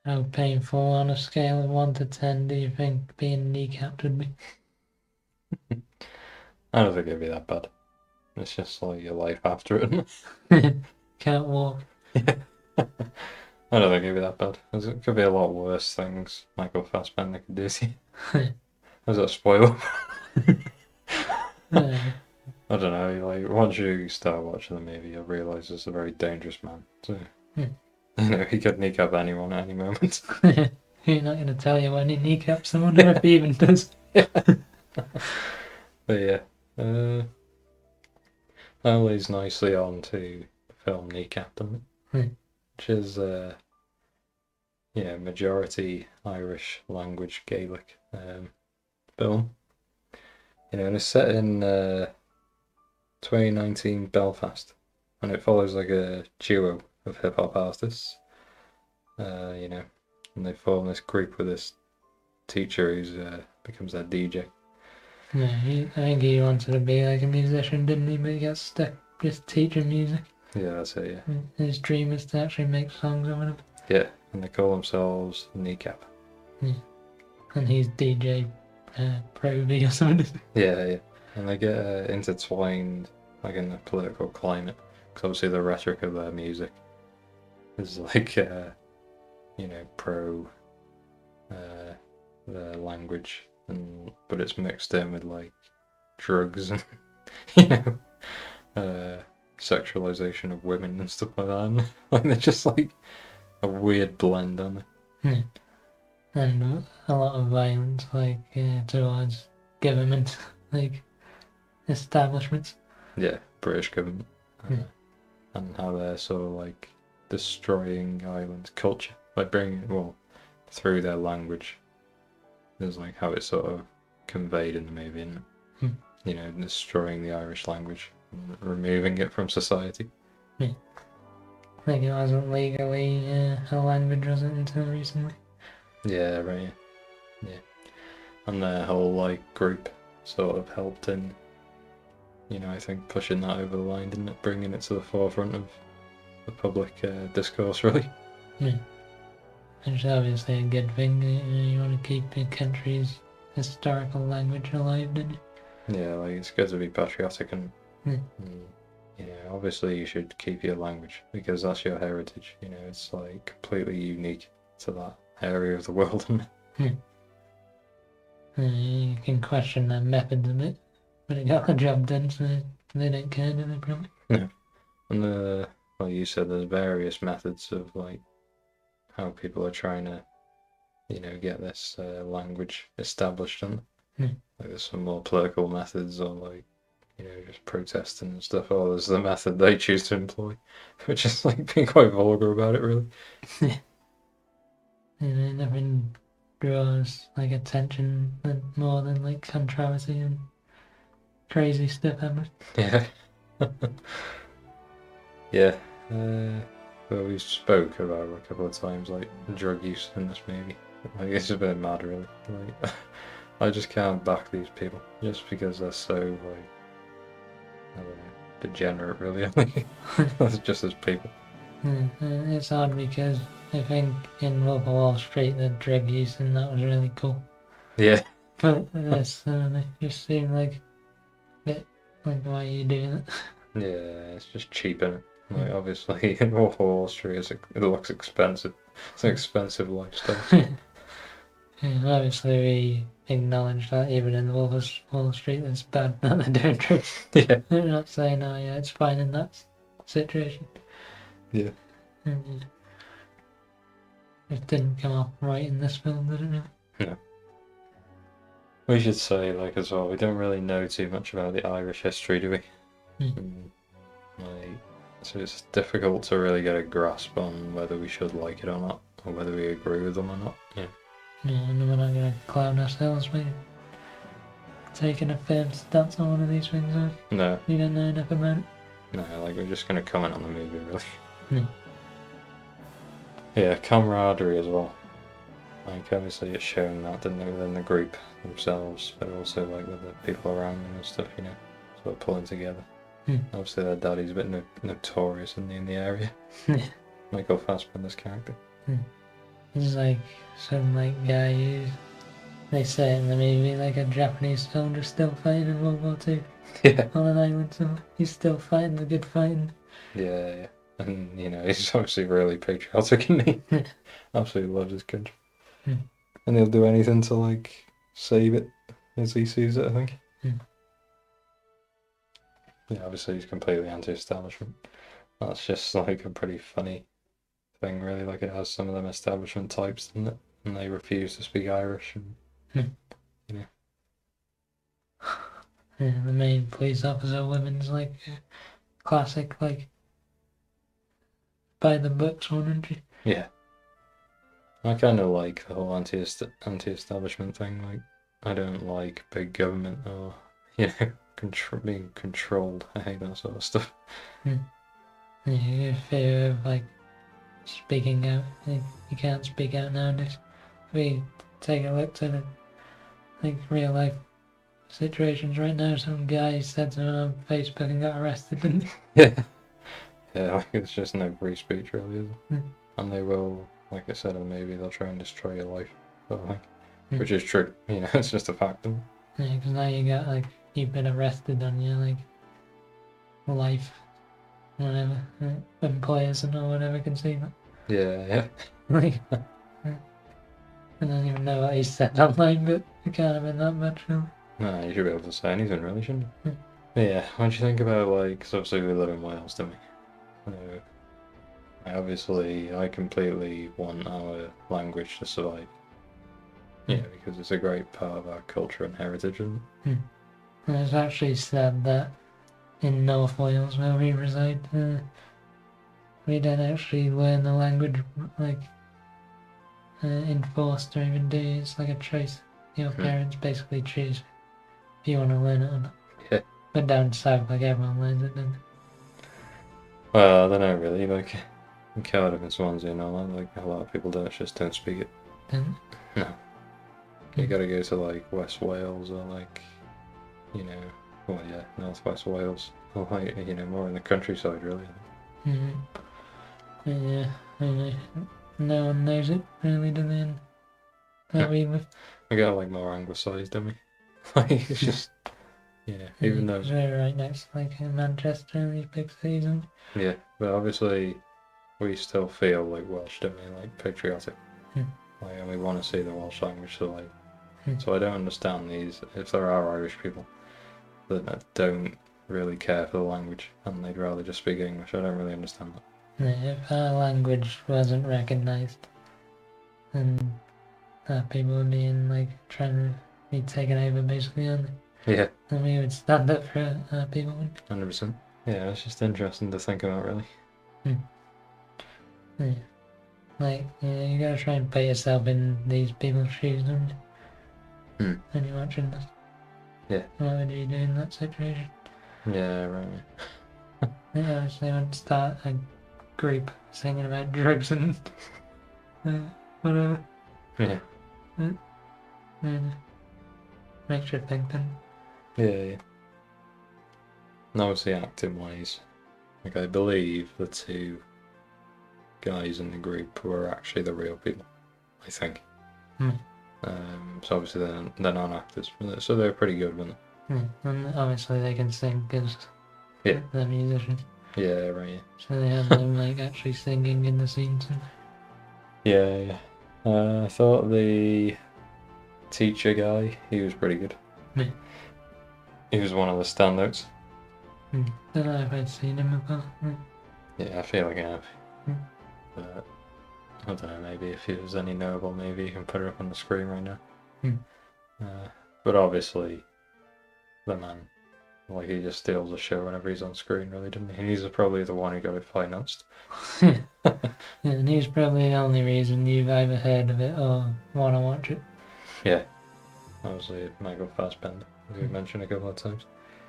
How painful on a scale of 1 to 10 do you think being kneecapped would be? I don't think it'd be that bad. It's just like your life after it. Can't walk. Yeah. I don't think it'd be that bad. It could be a lot worse things Michael Fassbender could do to you. Is that a spoiler? uh, I don't know. Like once you start watching the movie, you'll realise it's a very dangerous man. So he could kneecap anyone at any moment. You're not going to tell you when he kneecaps someone, or if he even does. But yeah, uh, that leads nicely on to the film Kneecap, doesn't it? Which is majority Irish language Gaelic film. And it's set in 2019 Belfast, and it follows like a duo of hip hop artists. And they form this group with this teacher who's becomes their DJ. I think he wanted to be like a musician, didn't he? But he got stuck just teaching music. Yeah, that's it. Yeah, His dream is to actually make songs or whatever. yeah, and they call themselves Kneecap. And he's DJ Pro V or something. Yeah, yeah, and they get intertwined like in the political climate because obviously the rhetoric of their music is like pro their language, but it's mixed in with like drugs and you know sexualization of women and stuff like that. And, like they're just like a weird blend, aren't Yeah. And a lot of violence, like towards government, like establishments. they? Yeah, British government, Yeah. and how they're sort of like destroying Ireland's culture by bringing through their language. There's like how it's sort of conveyed in the movie, and destroying the Irish language, and removing it from society. Yeah. Like it wasn't legally a language, was it, until recently? Yeah, right. Yeah, and their whole like group sort of helped in, I think pushing that over the line, didn't it? Bringing it to the forefront of the public discourse, really. Yeah. Which is obviously a good thing. You want to keep your country's historical language alive, don't you? Yeah, like it's good to be patriotic Yeah. and obviously you should keep your language because that's your heritage. It's like completely unique to that area of the world. Yeah. You can question their methods a bit, but it got the job done, so they don't care, do they, probably? Yeah. And like you said, there's various methods of like how people are trying to, get this language established. And Yeah. like there's some more political methods, or like just protesting and stuff. Or there's the method they choose to employ, which is like being quite vulgar about it, really. Yeah. Nothing draws like attention more than like controversy and crazy stuff happening. Yeah. Yeah. Well, we spoke about it a couple of times, like drug use in this movie. Like it's a bit mad, really. Like I just can't back these people just because they're so like I don't know degenerate, really. I think that's just as people. It's odd because I think in Wolf of Wall Street the drug use and that was really cool. Yeah. But this just seemed like a bit like why are you doing it? Yeah, it's just cheap, innit? Like obviously in Wolf of Wall Street, it looks expensive. It's an expensive lifestyle. Yeah, obviously we acknowledge that even in Wolf of Wall Street it's bad that they're doing drugs. Yeah. They're not saying, oh yeah, it's fine in that situation. Yeah. Mm, it didn't come off right in this film, did it really? No. We should say, like, as well, we don't really know too much about the Irish history, do we? Like, so it's difficult to really get a grasp on whether we should like it or not, or whether we agree with them or not. Yeah. Yeah, and we're not going to clown ourselves by taking a firm stance on one of these things, or No, you don't know enough about it. no, like we're just gonna comment on the movie, really. Yeah. Yeah, camaraderie as well. Like, obviously, it's showing that, didn't it, within the group themselves, but also like with the people around them and stuff, sort of pulling together. Obviously, their daddy's a bit notorious in the area. Yeah. Michael Fassbender's character. He's like some like guy who they say in the movie like a Japanese soldier still fighting in World War II Yeah. on an island, so he's still fighting the good fighting. Yeah. And, he's obviously really patriotic, isn't he? Yeah. Absolutely loves his country. Hmm. And he'll do anything to, like, save it as he sees it, I think. Hmm. Yeah, obviously he's completely anti-establishment. That's just, like, a pretty funny thing, really. Like, it has some of them establishment types in it, and they refuse to speak Irish, and, Yeah, the main police officer woman's like classic, like by the books one, isn't she? Yeah. I kind of like the whole anti-establishment thing. Like, I don't like big government or, being controlled. I hate that sort of stuff. Yeah, you fear of like speaking out. Like, you can't speak out nowadays. We take a look to the like real life situations right now. Some guy said something on Facebook and got arrested, didn't he? Yeah. Yeah, like it's just no free speech, really, is it? Yeah. And they will, like I said, maybe they'll try and destroy your life, sort of thing. Yeah. Which is true. It's just a fact. Yeah, because now you got like you've been arrested on your like life, whatever. Employers and or whatever can see that. Yeah. Like, I don't even know what he said online, but it can't have been that much. Really. No, you should be able to say anything, really, shouldn't you? Yeah. But yeah, what do you think about, like, because obviously we live in Wales, don't we? I completely want our language to survive. Yeah, because it's a great part of our culture and heritage, and And it's actually said that in North Wales, where we reside, we don't actually learn the language like enforced or even do. It's like a choice. Your parents basically choose if you want to learn it or not. Yeah. But down south, like everyone learns it, then. Well, I don't know really. Like in Cardiff and Swansea and all that, like a lot of people just don't speak it. Then. No. You gotta go to like West Wales or like, Northwest Wales or like more in the countryside really. Yeah, no one knows it really, do they? That we live. We got like more anglicised, don't we? Like it's just even though we're right next to like Manchester and these big cities, and yeah, but obviously we still feel like Welsh, don't we? Like patriotic. Like, and we want to see the Welsh language, so I don't understand these. If there are Irish people that don't really care for the language and they'd rather just speak English, I don't really understand that. Yeah, if our language wasn't recognised, and people would be like trying to be taken over basically, and Yeah. And we would stand up for people. 100%. Yeah, it's just interesting to think about, really. Yeah. Like, you gotta try and put yourself in these people's shoes, don't you? When you're watching this. Yeah. What would you do in that situation? Yeah, right. Yeah, so they would start a group singing about drugs and whatever. Yeah. Makes you think then. Yeah. And obviously acting wise, like I believe the two guys in the group were actually the real people, I think. So obviously they're not actors, so they're pretty good, weren't they? Yeah, and obviously they can sing because they're musicians. Yeah, right. So they have them like actually singing in the scenes. Yeah. I thought the teacher guy, he was pretty good. Yeah. He was one of the standouts. Don't know if I'd seen him before. Yeah, I feel like I have. But I don't know, maybe if he was any knowable, maybe you can put it up on the screen right now. But obviously, the man, like, he just steals the show whenever he's on screen, really, doesn't he? He's probably the one who got it financed. Yeah, and he's probably the only reason you've either heard of it or want to watch it. Yeah. Obviously, Michael Fassbender, as we mentioned a couple of times.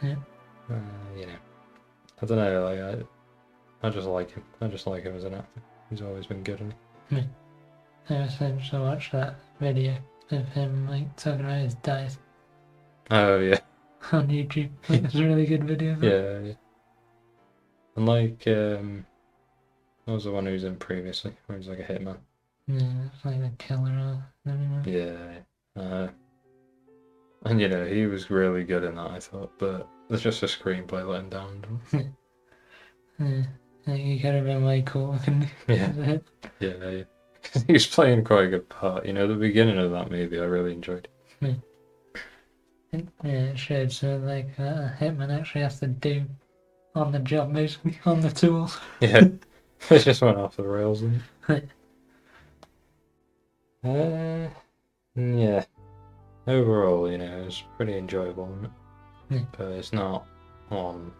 Yeah. I don't know, like, I just like him. I just like him as an actor. He's always been good, hasn't he? Yeah. Ever since I watched that video of him, like, talking about his diet. Oh, yeah. On YouTube. Like, it's a really good video. Yeah. And, like, what was the one who was in previously, where he's like a hitman? Yeah, it's like the killer or something. Yeah. And he was really good in that, I thought, but there's just a screenplay letting down. Yeah, like he could have been way cooler, couldn't he? Yeah. Yeah. He was playing quite a good part. The beginning of that movie I really enjoyed. Yeah. It showed something like Hitman actually has to do on the job, basically, on the tools. Yeah. It just went off the rails, didn't it? Yeah. Overall, it was pretty enjoyable, isn't it? Yeah. But it's not one,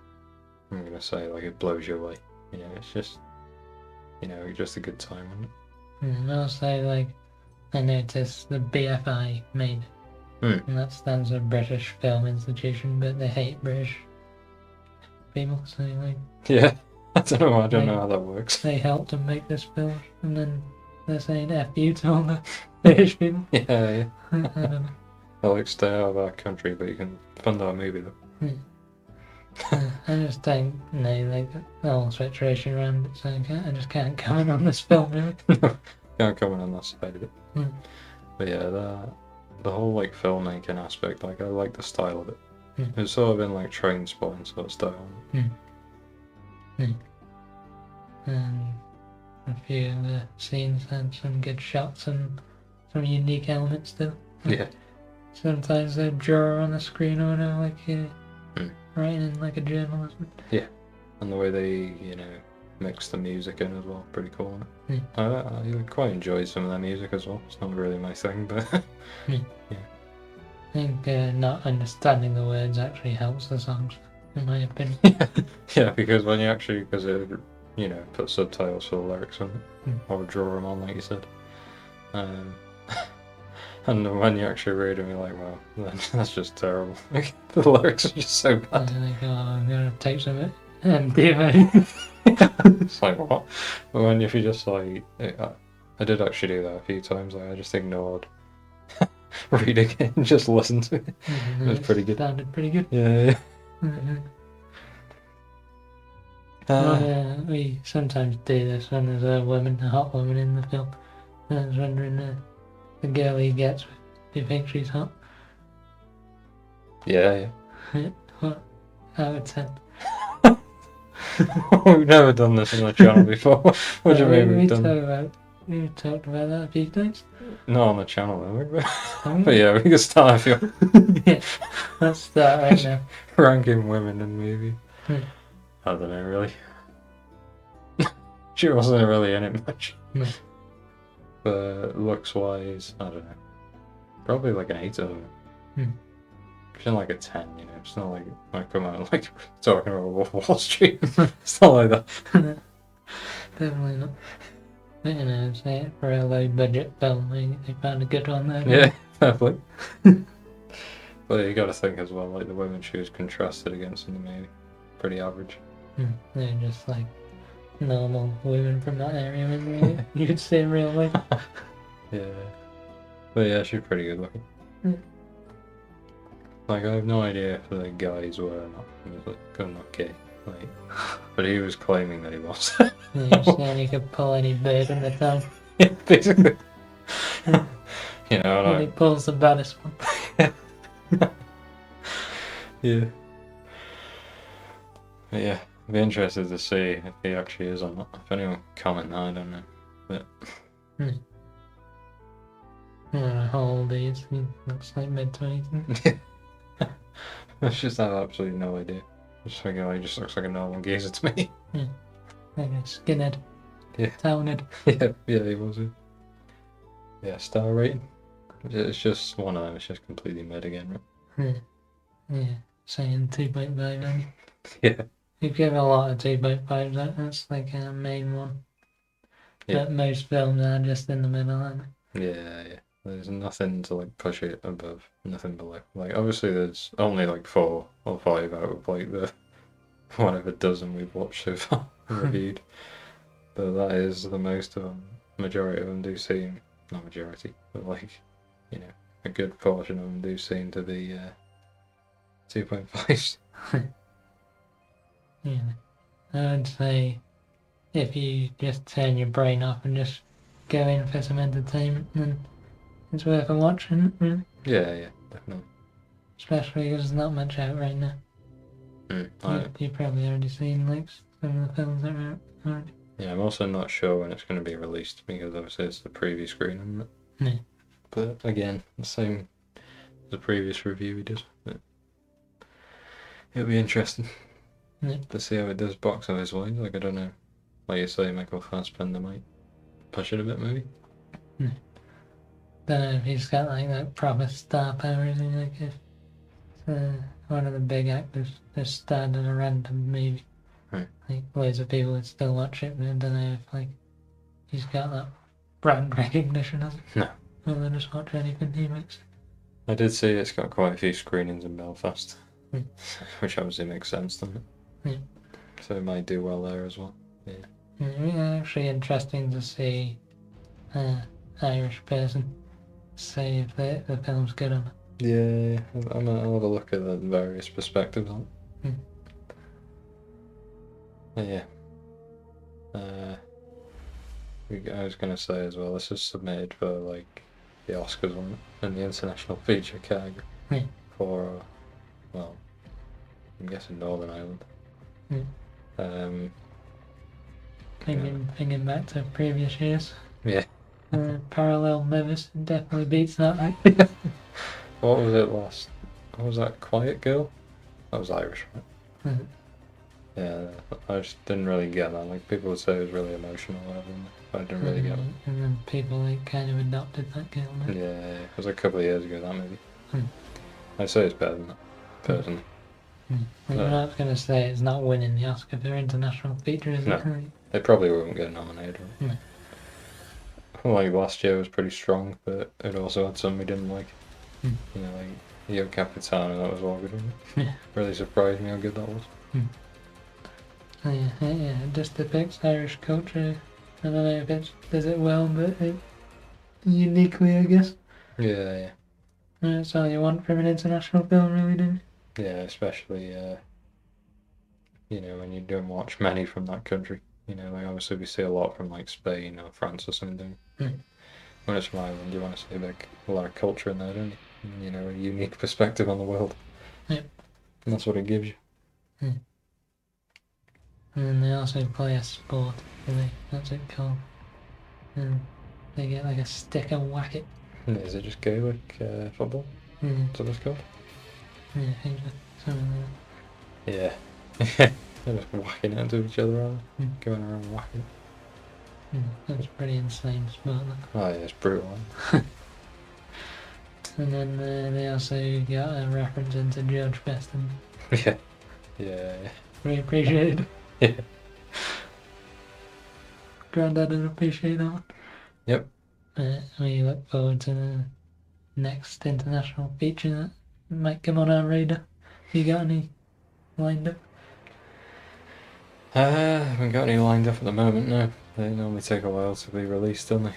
I'm going to say, like, it blows you away. It's just, just a good time, isn't it? And also, like, I noticed the BFI made, and that stands for British Film Institution, but they hate British people, so like. Yeah. I don't They- know how that works. They helped them make this film, and then they're saying F you to all the British people. Yeah. I don't know. I like stay out of our country, but you can fund our movie though. I just don't know, like, the whole situation around it, so I just can't comment on this film, really. Can't comment on that side of it. Mm. But yeah, the whole like filmmaking aspect, like I like the style of it. Mm. It's sort of in like train spotting sort of style. And a few of the scenes had some good shots and some unique elements still. Yeah. Sometimes they draw on the screen or whatever, like writing in like a journal or something. Yeah. And the way they, mix the music in as well, pretty cool. I quite enjoyed some of their music as well. It's not really my thing, but I think not understanding the words actually helps the songs, in my opinion. yeah, because when you actually, because it, put subtitles for the lyrics on it, or draw them on, like you said. And when you actually read them, you're like, wow, that's just terrible. Like, the lyrics are just so bad. Like, oh, I'm gonna take some MDMA. It's like, what? But when if you just like, I did actually do that a few times. Like, I just ignored reading it and just listened to it. It was pretty good. Sounded pretty good. Yeah. We sometimes do this when there's a hot woman in the film. And I was wondering, the girl he gets, do you think she's hot? Yeah. What? Out of 10. We've never done this on the channel before. What do you mean we've done? We talked about that a few times. Not on the channel, but yeah, we can start if you Yeah, let's start right now. ranking women in movies. I don't know, really. She wasn't really in it much. No. But looks-wise, I don't know. Probably like an 8 or She's like a 10, It's not like I come out like talking about Wall Street. It's not like that. Definitely not. But say for a low budget film, they found a good one there. Yeah, definitely. But you got to think as well, like the women she was contrasted against in the movie, pretty average. They're just like normal women from that area, and you could see in real life. Yeah, but yeah, she's pretty good looking. Like I have no idea if the guys were or not. He was like, I'm not gay, like, but he was claiming that he was. You're saying he could pull any bird in the town. Yeah, basically. And he pulls the baddest one. Yeah. But yeah, I'd be interested to see if he actually is or not. If anyone comment that, I don't know. But How old he is? He looks like mid-20s. I just have absolutely no idea. Just thinking he just looks like a normal geezer to me. Like a skinhead. Yeah. Townhead. Yeah, he was. Yeah, star rating. It's just one of them. It's just completely mid again, right? Yeah, saying 2.5. Yeah. You give a lot of 2.5s. That's like a main one. Yeah. But most films are just in the middle, aren't they? Yeah. There's nothing to like push it above, nothing below. Like obviously there's only like 4 or 5 out of like the whatever dozen we've watched so far reviewed. But that is the most of them. Majority of them do seem, not majority, but like, a good portion of them do seem to be 2.5s. Yeah. I would say if you just turn your brain off and just go in for some entertainment, then it's worth a watch, isn't it, really? Yeah, definitely. Especially because there's not much out right now. You've probably already seen like some of the films that are out already. Yeah, I'm also not sure when it's going to be released because obviously it's the preview screen, isn't it? Yeah. But again, the same as the previous review we did. But it'll be interesting to see how it does box office wise. Like, I don't know. Like you say, Michael Fassbender might push it a bit, maybe. Don't know if he's got like that proper star power, is he? Like if one of the big actors just starred in a random movie, Right. like loads of people would still watch it, but I don't know if like he's got that brand recognition, has he? No. Well, they just watch anything he makes. I did see it's got quite a few screenings in Belfast, Hmm. which obviously makes sense, doesn't it? Yeah. So it might do well there as well. Yeah, actually interesting to see Irish person say if the film's good or not. Yeah, I'll have a look at the various perspectives on it. Yeah. I was going to say as well, this is submitted for like the Oscars one and the International Feature category for, well, I'm guessing Northern Ireland. Thinking back to previous years. Yeah. Parallel Mothers definitely beats that, right? What was it last? What was that? Quiet Girl? That was Irish, right? Yeah, I just didn't really get that. Like, people would say it was really emotional or whatever, but I didn't really get it. And then people like kind of adopted that girl now. Yeah, it was a couple of years ago, that maybe. I'd say it's better than that, personally. I'm not going to say it's not winning the Oscar for international feature, is it? No, they probably won't get nominated. No. Like, last year was pretty strong, but it also had some we didn't like. You know, like Io Capitano, that was all good, wasn't it? Yeah. Really surprised me how good that was. Yeah, it just depicts Irish culture. I don't know if it does it well, but uniquely, I guess. Yeah. That's all you want from an international film, really, don't you? Yeah, especially, you know, when you don't watch many from that country. You know, like obviously we see a lot from like Spain or France or something. When it's from Ireland, you want to see a lot of culture in there, don't you? And, you know, a unique perspective on the world. Yep. And that's what it gives you. And then they also play a sport, really. That's it called. And they get like a stick and whack it. Is it just Gaelic football? That's what it's called? Yeah, I think so. Something like that. Yeah. They're just whacking it into each other, aren't they? Going around whacking. That's pretty insane sport. Oh yeah, it's brutal. And then they also got a reference into George Best. Yeah. We appreciate it. Yeah. Grandad would appreciate that one. Yep. We look forward to the next international feature that might come on our radar. You got any lined up? I haven't got any lined up at the moment, no. They normally take a while to be released, don't they?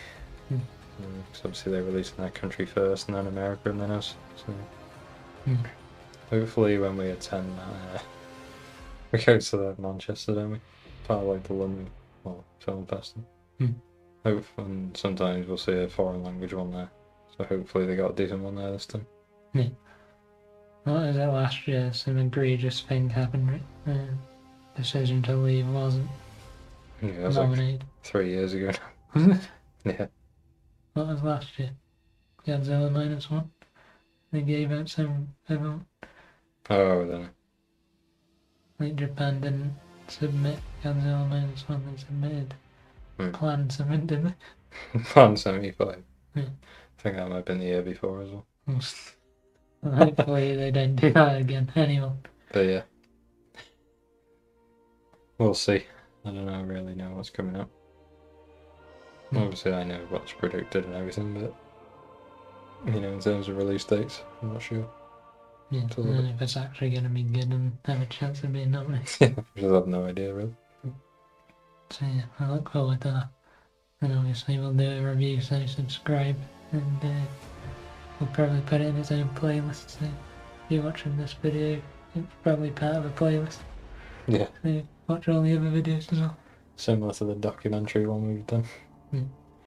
Because obviously they release in that country first and then America and then us. So hopefully when we attend we go to the Manchester, don't we? Part of like the London film festival. And sometimes we'll see a foreign language one there. So hopefully they got a decent one there this time. Yeah. What was it last year? Some egregious thing happened, right? Decision to Leave wasn't nominated. Like 3 years ago now. Was it? Yeah. What was last year? Godzilla -1? They gave out some everyone. Oh, then. Like Japan didn't submit Godzilla -1, they submitted Plan 7, didn't they? Plan 75. Yeah. I think that might have been the year before as well. Hopefully they don't do that again, anyone. But yeah. We'll see. I don't really know what's coming up. Obviously I know what's predicted and everything, but you know, in terms of release dates, I'm not sure. Yeah, and if it's actually going to be good and have a chance of being nominated. I just have no idea, really. So yeah, I look forward to that. And obviously we'll do a review, so subscribe, and we'll probably put it in its own playlist. So if you're watching this video, it's probably part of a playlist. Yeah. So watch all the other videos as well. Similar to the documentary one we've done.